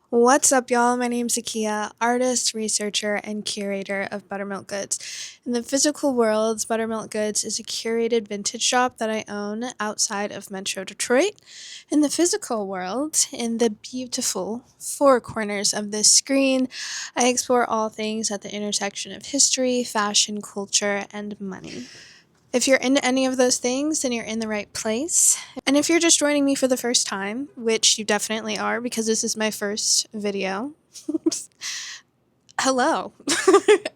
What's up, y'all? My name's Akea, artist, researcher, and curator of Buttermylk Goods. In the physical world, Buttermylk Goods is a curated vintage shop that I own outside of Metro Detroit. In the physical world, in the beautiful four corners of this screen, I explore all things at the intersection of history, fashion, culture, and money. If you're into any of those things, then you're in the right place. And if you're just joining me for the first time, which you definitely are because this is my first video, hello.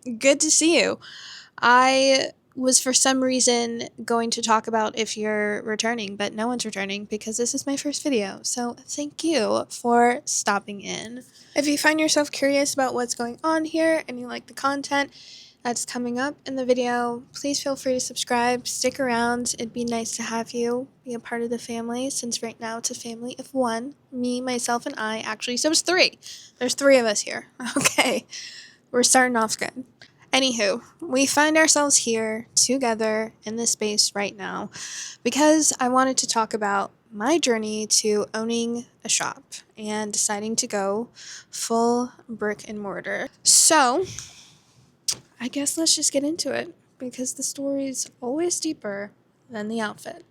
Good to see you. I was for some reason going to talk about if you're returning, but no one's returning because this is my first video. So thank you for stopping in. If you find yourself curious about what's going on here and you like the content that's coming up in the video, please feel free to subscribe, stick around. It'd be nice to have you be a part of the family since right now it's a family of one, me, myself, and I. Actually, so it's three. There's three of us here. Okay, we're starting off good. Anywho, we find ourselves here together in this space right now because I wanted to talk about my journey to owning a shop and deciding to go full brick and mortar. So, I guess let's just get into it because the story's always deeper than the outfit.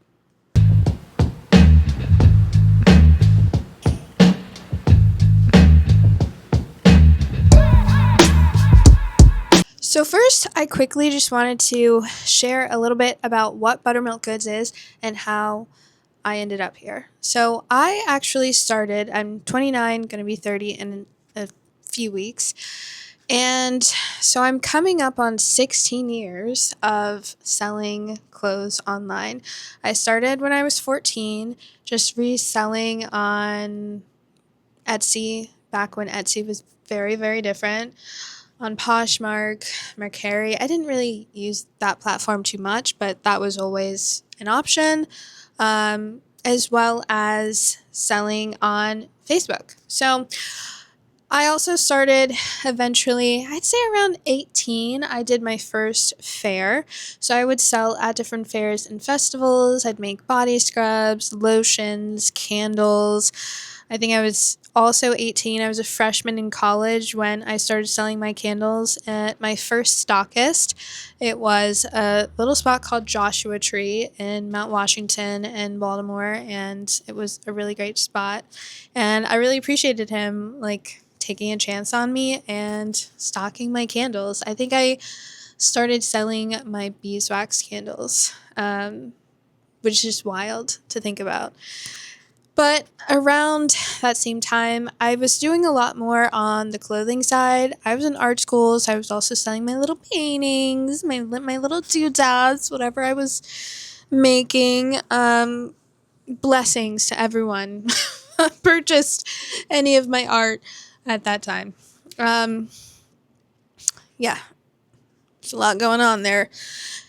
So first, I quickly just wanted to share a little bit about what Buttermylk Goods is and how I ended up here. So I actually started, I'm 29, going to be 30 in a few weeks. And so I'm coming up on 16 years of selling clothes online. I started when I was 14, just reselling on Etsy, back when Etsy was very, very different. On Poshmark, Mercari. I didn't really use that platform too much, but that was always an option, as well as selling on Facebook. So I also started eventually, I'd say around 18, I did my first fair. So I would sell at different fairs and festivals. I'd make body scrubs, lotions, candles. I think I was also 18. I was a freshman in college when I started selling my candles at my first stockist. It was a little spot called Joshua Tree in Mount Washington in Baltimore, and it was a really great spot. And I really appreciated him, taking a chance on me and stocking my candles. I think I started selling my beeswax candles, which is just wild to think about. But around that same time, I was doing a lot more on the clothing side. I was in art school, so I was also selling my little paintings, my little doodads, whatever I was making. Blessings to everyone purchased any of my art at that time. Yeah, there's a lot going on there.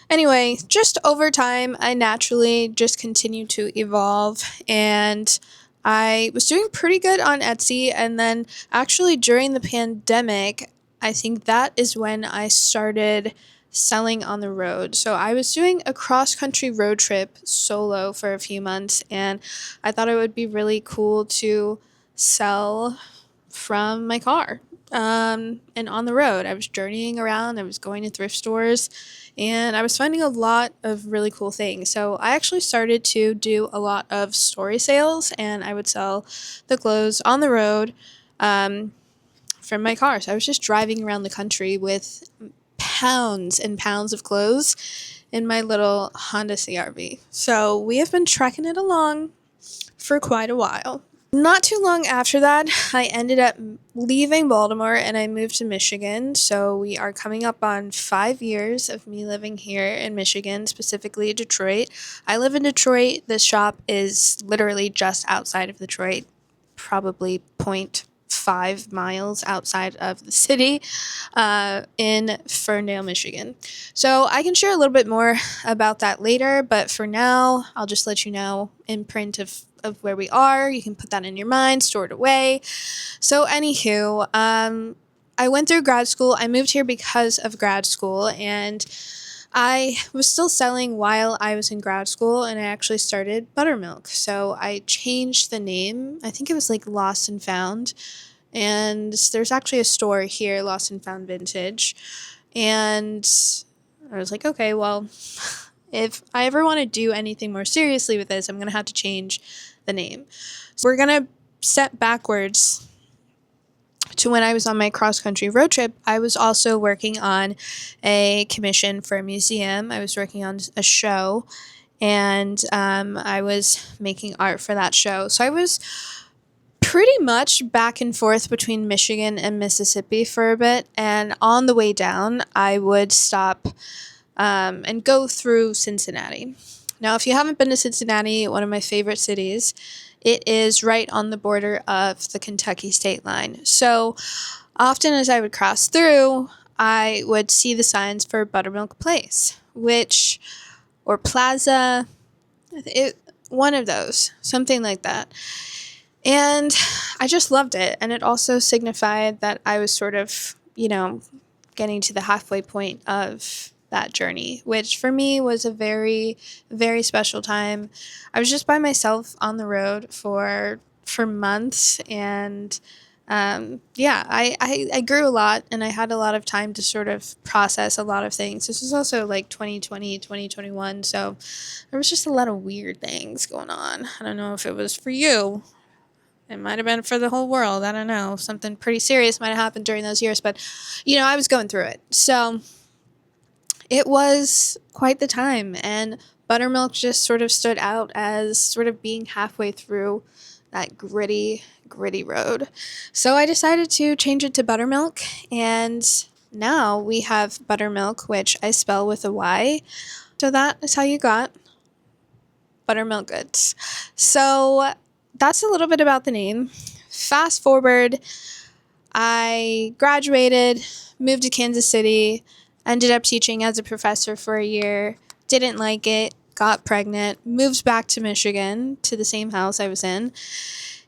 Anyway, just over time, I naturally just continued to evolve, and I was doing pretty good on Etsy. And then, actually, during the pandemic, I think that is when I started selling on the road. So I was doing a cross country road trip solo for a few months, and I thought it would be really cool to sell from my car. And on the road, I was journeying around, I was going to thrift stores, and I was finding a lot of really cool things. So I actually started to do a lot of story sales, and I would sell the clothes on the road from my car. So I was just driving around the country with pounds and pounds of clothes in my little Honda CRV. So we have been trekking it along for quite a while. Not too long after that, I ended up leaving Baltimore and I moved to Michigan. So we are coming up on 5 years of me living here in Michigan, specifically Detroit. I live in Detroit. This shop is literally just outside of Detroit, probably 0.5 miles outside of the city, in Ferndale, Michigan. So I can share a little bit more about that later, but for now, I'll just let you know in print of where we are. You can put that in your mind, store it away. So anywho, I went through grad school. I moved here because of grad school, and I was still selling while I was in grad school, and I actually started Buttermylk. So I changed the name. I think it was like Lost and Found And there's actually a store here, Lost and Found Vintage. And I was like, okay, well, if I ever want to do anything more seriously with this, I'm going to have to change the name. So we're going to set backwards to when I was on my cross-country road trip. I was also working on a commission for a museum. I was working on a show, and I was making art for that show. So I was pretty much back and forth between Michigan and Mississippi for a bit, and on the way down, I would stop and go through Cincinnati. Now, if you haven't been to Cincinnati, one of my favorite cities, it is right on the border of the Kentucky state line. So often as I would cross through, I would see the signs for Buttermylk Place, or Plaza, one of those, something like that. And I just loved it. And it also signified that I was sort of, getting to the halfway point of that journey, which for me was a very, very special time. I was just by myself on the road for months. And I grew a lot, and I had a lot of time to sort of process a lot of things. This was also like 2020, 2021. So there was just a lot of weird things going on. I don't know if it was for you. It might have been for the whole world. I don't know. Something pretty serious might have happened during those years. But, I was going through it. So it was quite the time. And Buttermylk just sort of stood out as sort of being halfway through that gritty road. So I decided to change it to Buttermylk. And now we have Buttermylk, which I spell with a Y. So that is how you got Buttermylk Goods. So that's a little bit about the name. Fast forward, I graduated, moved to Kansas City, ended up teaching as a professor for a year, didn't like it, got pregnant, moved back to Michigan to the same house I was in.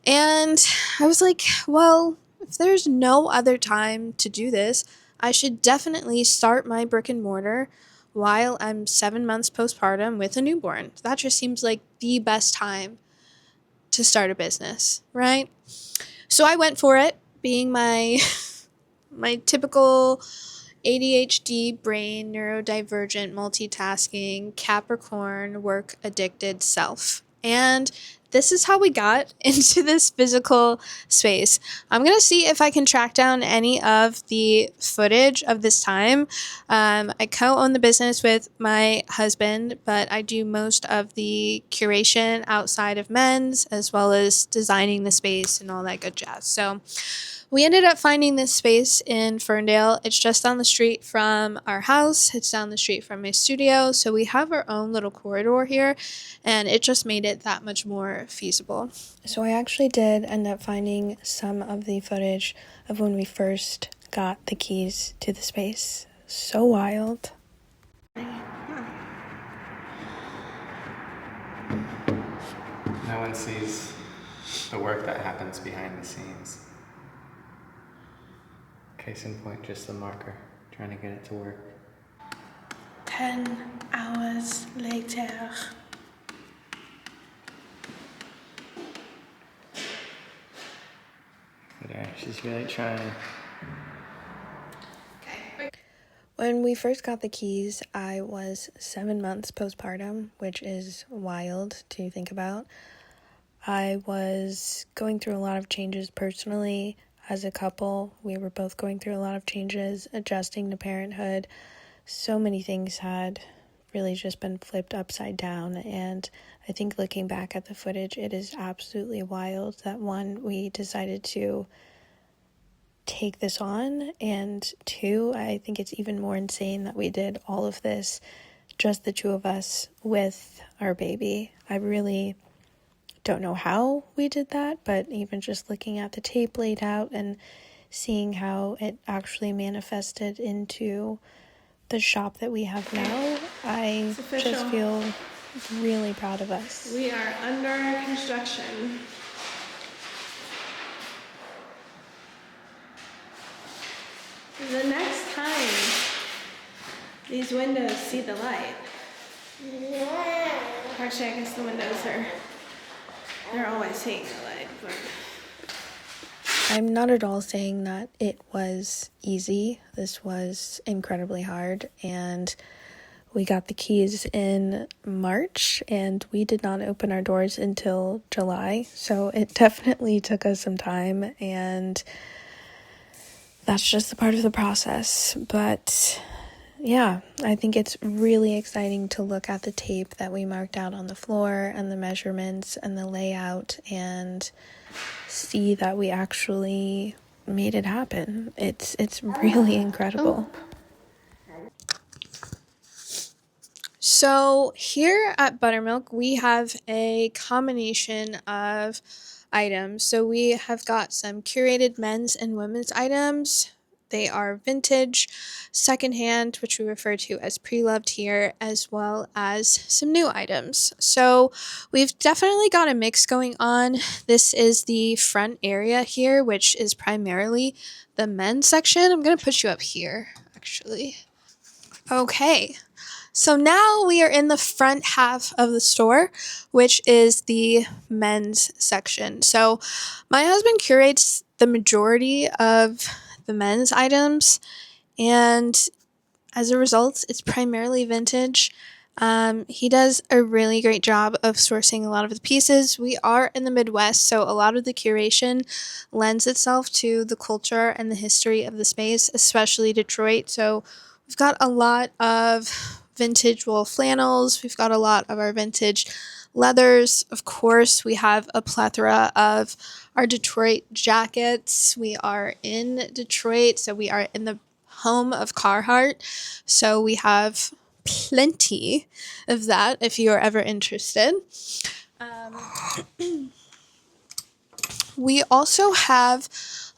And I was like, well, if there's no other time to do this, I should definitely start my brick and mortar while I'm 7 months postpartum with a newborn. That just seems like the best time to start a business, right? So I went for it, being my typical ADHD brain, neurodivergent, multitasking, Capricorn, work addicted self. And this is how we got into this physical space. I'm going to see if I can track down any of the footage of this time. I co-own the business with my husband, but I do most of the curation outside of men's, as well as designing the space and all that good jazz. So we ended up finding this space in Ferndale. It's just down the street from our house. It's down the street from my studio. So we have our own little corridor here, and it just made it that much more feasible. So I actually did end up finding some of the footage of when we first got the keys to the space. So wild. No one sees the work that happens behind the scenes. Case in point, just the marker, trying to get it to work. 10 hours later. Yeah, she's really trying. When we first got the keys, I was 7 months postpartum, which is wild to think about. I was going through a lot of changes personally. As a couple, we were both going through a lot of changes, adjusting to parenthood. So many things had really just been flipped upside down. And I think looking back at the footage, it is absolutely wild that, one, we decided to take this on, and two, I think it's even more insane that we did all of this, just the two of us with our baby. I really don't know how we did that, but even just looking at the tape laid out and seeing how it actually manifested into the shop that we have now, I just feel really proud of us. We are under construction. The next time these windows see the light, actually I guess the windows they're always seeing the light, but I'm not at all saying that it was easy. This was incredibly hard, and we got the keys in March, and we did not open our doors until July, so it definitely took us some time, and that's just a part of the process. But yeah, I think it's really exciting to look at the tape that we marked out on the floor and the measurements and the layout and see that we actually made it happen. It's really incredible. So here at Buttermylk, we have a combination of items. So we have got some curated men's and women's items. They are vintage, secondhand, which we refer to as pre-loved here, as well as some new items. So we've definitely got a mix going on. This is the front area here, which is primarily the men's section. I'm going to put you up here, actually. Okay. So now we are in the front half of the store, which is the men's section. So my husband curates the majority of the men's items, and as a result, it's primarily vintage. He does a really great job of sourcing a lot of the pieces. We are in the Midwest, so a lot of the curation lends itself to the culture and the history of the space, especially Detroit. So we've got a lot of vintage wool flannels. We've got a lot of our vintage leathers. Of course, we have a plethora of our Detroit jackets. We are in Detroit, so we are in the home of Carhartt. So we have plenty of that if you are ever interested. We also have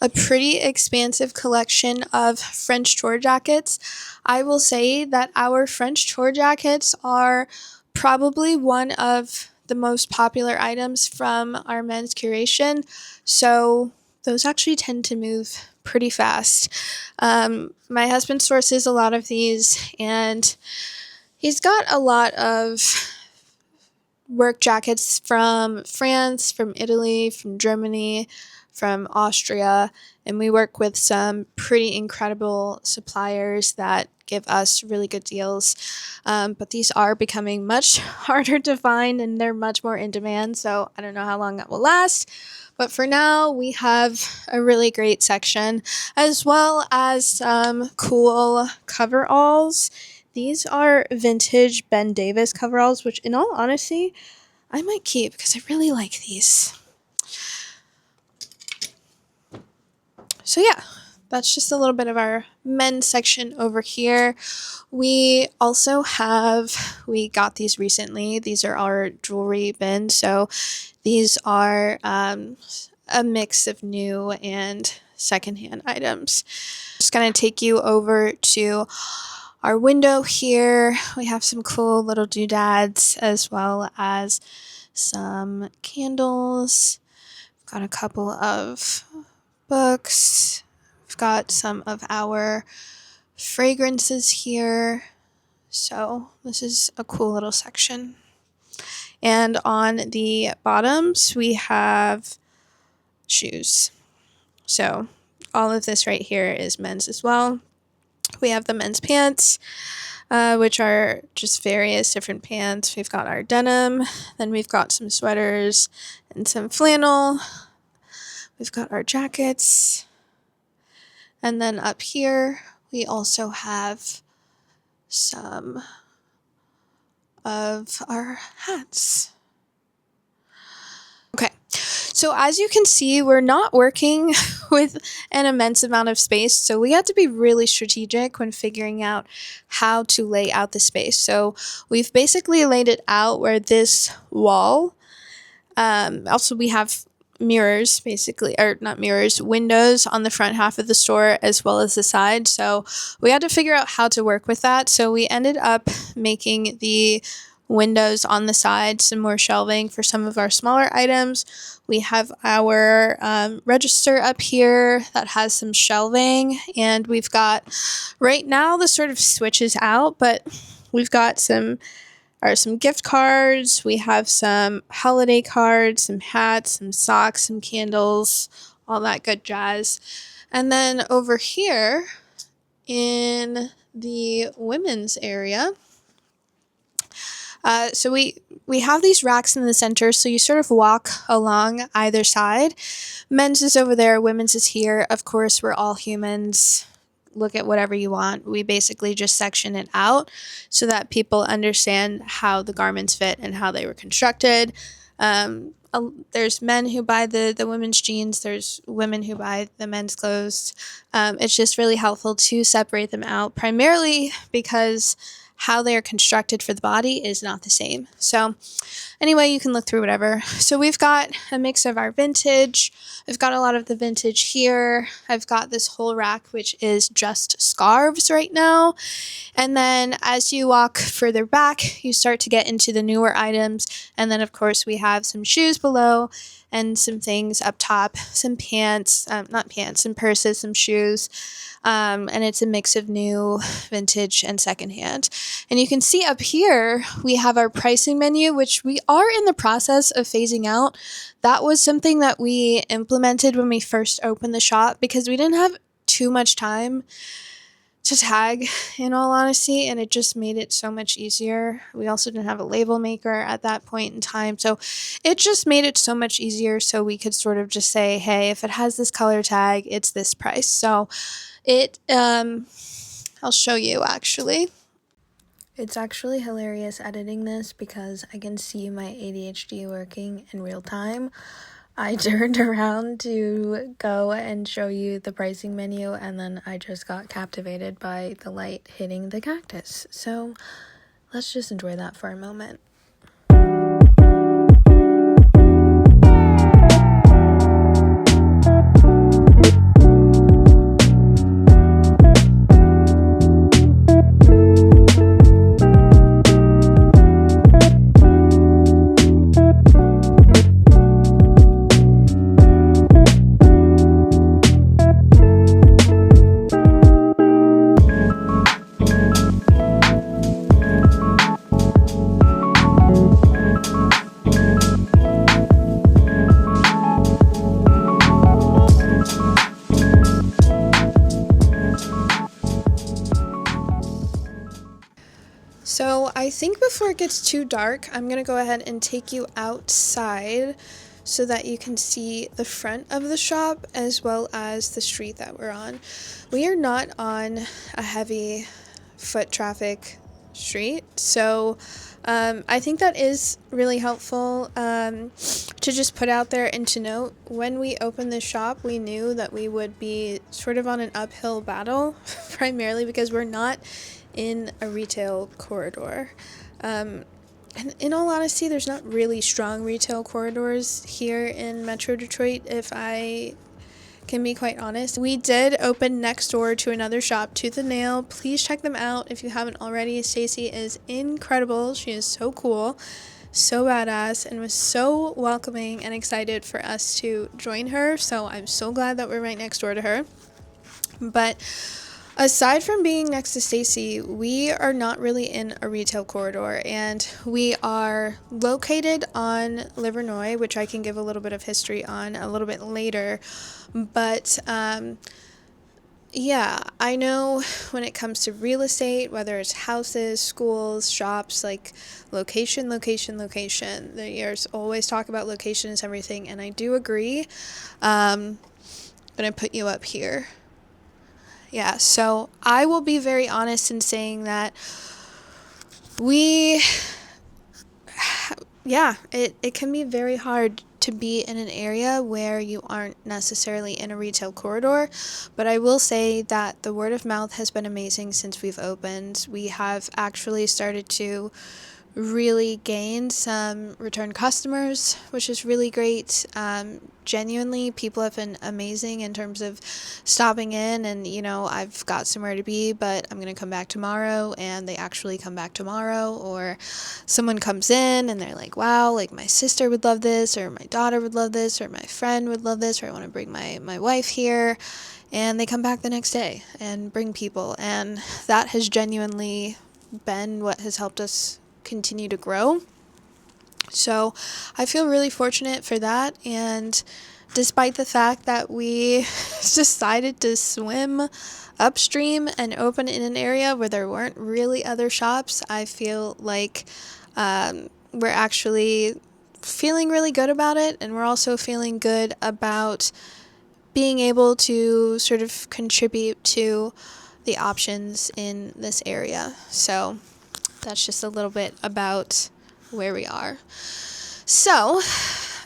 a pretty expansive collection of French tour jackets. I will say that our French tour jackets are probably one of the most popular items from our men's curation. So those actually tend to move pretty fast. My husband sources a lot of these, and he's got a lot of work jackets from France, from Italy, from Germany, from Austria, and we work with some pretty incredible suppliers that give us really good deals. But these are becoming much harder to find, and they're much more in demand, so I don't know how long that will last. But for now, we have a really great section, as well as some cool coveralls. These are vintage Ben Davis coveralls, which in all honesty, I might keep because I really like these. So yeah, that's just a little bit of our men's section over here. We also we got these recently. These are our jewelry bins. So these are a mix of new and secondhand items. Just gonna take you over to our window here. We have some cool little doodads, as well as some candles. We've got a couple of books. We've got some of our fragrances here. So this is a cool little section. And on the bottoms, we have shoes. So all of this right here is men's as well. We have the men's pants, which are just various different pants. We've got our denim, then we've got some sweaters and some flannel. We've got our jackets. And then up here, we also have some of our hats. Okay, so as you can see, we're not working with an immense amount of space, so we had to be really strategic when figuring out how to lay out the space. So we've basically laid it out where this wall, also we have mirrors, basically, or not mirrors, windows on the front half of the store as well as the side. So we had to figure out how to work with that. So we ended up making the windows on the side some more shelving for some of our smaller items. We have our register up here that has some shelving, and we've got, right now the sort of switches out, but we've got some gift cards. We have some holiday cards, some hats, some socks, some candles, all that good jazz. And then over here in the women's area, so we have these racks in the center, so you sort of walk along either side. Men's is over there, women's is here. Of course, we're all humans. Look at whatever you want. We basically just section it out so that people understand how the garments fit and how they were constructed. There's men who buy the women's jeans. There's women who buy the men's clothes. It's just really helpful to separate them out, primarily because how they are constructed for the body is not the same. So anyway, you can look through whatever. So we've got a mix of our vintage. I've got a lot of the vintage here. I've got this whole rack, which is just scarves right now. And then as you walk further back, you start to get into the newer items. And then, of course, we have some shoes below and some things up top, some pants, not pants, some purses, some shoes. And it's a mix of new, vintage, and secondhand. And you can see up here, we have our pricing menu, which we are in the process of phasing out. That was something that we implemented when we first opened the shop because we didn't have too much time to tag, in all honesty, and it just made it so much easier. We also didn't have a label maker at that point in time, so it just made it so much easier so we could sort of just say, hey, if it has this color tag, it's this price. So it, I'll show you actually. It's actually hilarious editing this because I can see my ADHD working in real time. I turned around to go and show you the pricing menu, and then I just got captivated by the light hitting the cactus. So let's just enjoy that for a moment. So I think before it gets too dark, I'm going to go ahead and take you outside so that you can see the front of the shop as well as the street that we're on. We are not on a heavy foot traffic street, so I think that is really helpful to just put out there and to note. When we opened this shop, we knew that we would be sort of on an uphill battle, primarily because we're not in a retail corridor. And in all honesty, there's not really strong retail corridors here in Metro Detroit, if I can be quite honest. We did open next door to another shop, Tooth and Nail. Please check them out if you haven't already. Stacy is incredible. She is so cool, so badass, and was so welcoming and excited for us to join her. So I'm so glad that we're right next door to her. But aside from being next to Stacy, we are not really in a retail corridor, and we are located on Livernois, which I can give a little bit of history on a little bit later. But yeah, I know when it comes to real estate, whether it's houses, schools, shops, like location, there's always talk about location is everything, and I do agree. I'm gonna put you up here. Yeah, so I will be very honest in saying that it can be very hard to be in an area where you aren't necessarily in a retail corridor, but I will say that the word of mouth has been amazing since we've opened. We have actually started to really gain some return customers, which is really great. Genuinely, people have been amazing in terms of stopping in and, I've got somewhere to be, but I'm going to come back tomorrow, and they actually come back tomorrow. Or someone comes in and they're like, wow, like my sister would love this, or my daughter would love this, or my friend would love this, or I want to bring my wife here. And they come back the next day and bring people. And that has genuinely been what has helped us continue to grow. So I feel really fortunate for that, and despite the fact that we decided to swim upstream and open in an area where there weren't really other shops. I feel like we're actually feeling really good about it, and we're also feeling good about being able to sort of contribute to the options in this area. So that's just a little bit about where we are. So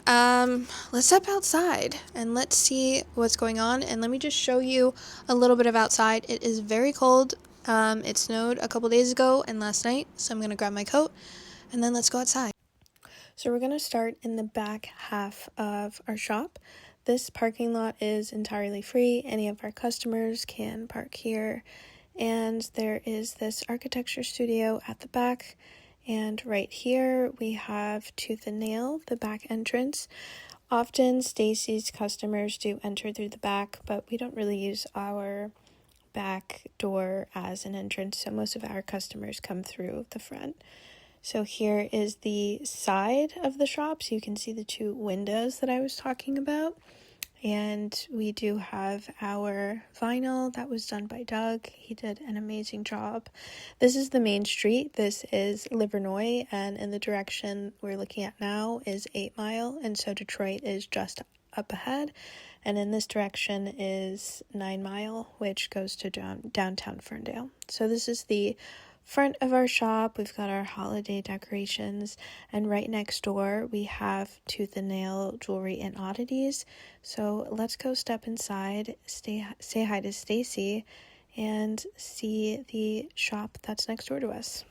let's step outside and let's see what's going on. And let me just show you a little bit of outside. It is very cold. It snowed a couple days ago and last night, so I'm going to grab my coat and then let's go outside. So we're going to start in the back half of our shop. This parking lot is entirely free. Any of our customers can park here. And there is this architecture studio at the back. And right here we have Tooth and Nail, the back entrance. Often Stacy's customers do enter through the back, but we don't really use our back door as an entrance, so most of our customers come through the front. So here is the side of the shop, so you can see the two windows that I was talking about. And we do have our vinyl that was done by Doug. He did an amazing job. This is the main street. This is Livernois, and in the direction we're looking at now is 8 Mile, and so Detroit is just up ahead. And in this direction is 9 Mile, which goes to downtown Ferndale. So this is the front of our shop. We've got our holiday decorations, and right next door we have Tooth and Nail jewelry and oddities. So let's go step inside, say hi to Stacy, and see the shop that's next door to us.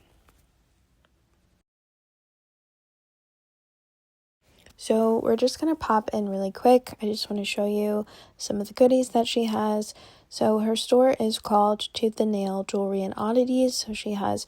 So we're just going to pop in really quick. I just want to show you some of the goodies that she has. So her store is called Tooth and Nail Jewelry and Oddities. So she has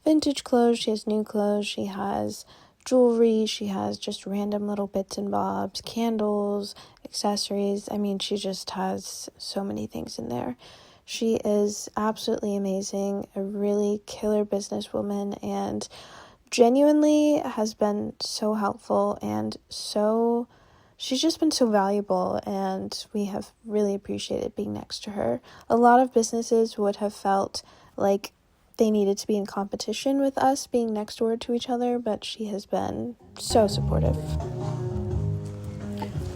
vintage clothes, she has new clothes, she has jewelry, she has just random little bits and bobs, candles, accessories. I mean, she just has so many things in there. She is absolutely amazing, a really killer businesswoman, and genuinely has been so helpful, and she's just been so valuable, and we have really appreciated being next to her. A lot of businesses would have felt like they needed to be in competition with us being next door to each other, but she has been so supportive.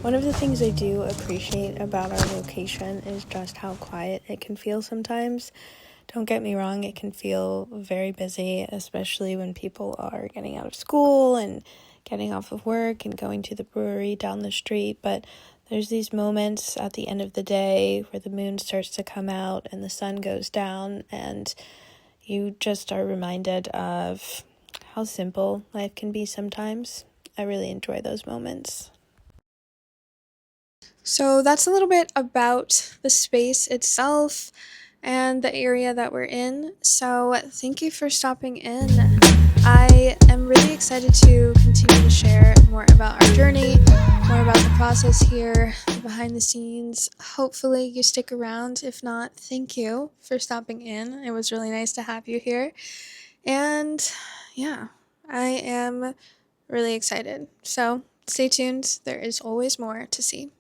One of the things I do appreciate about our location is just how quiet it can feel sometimes. Don't get me wrong, it can feel very busy, especially when people are getting out of school and getting off of work and going to the brewery down the street, but there's these moments at the end of the day where the moon starts to come out and the sun goes down, and you just are reminded of how simple life can be sometimes. I really enjoy those moments. So that's a little bit about the space itself and the area that we're in. So thank you for stopping in. I am really excited to continue to share more about our journey, more about the process here, the behind the scenes. Hopefully you stick around. If not, thank you for stopping in. It was really nice to have you here. And yeah, I am really excited. So stay tuned. There is always more to see.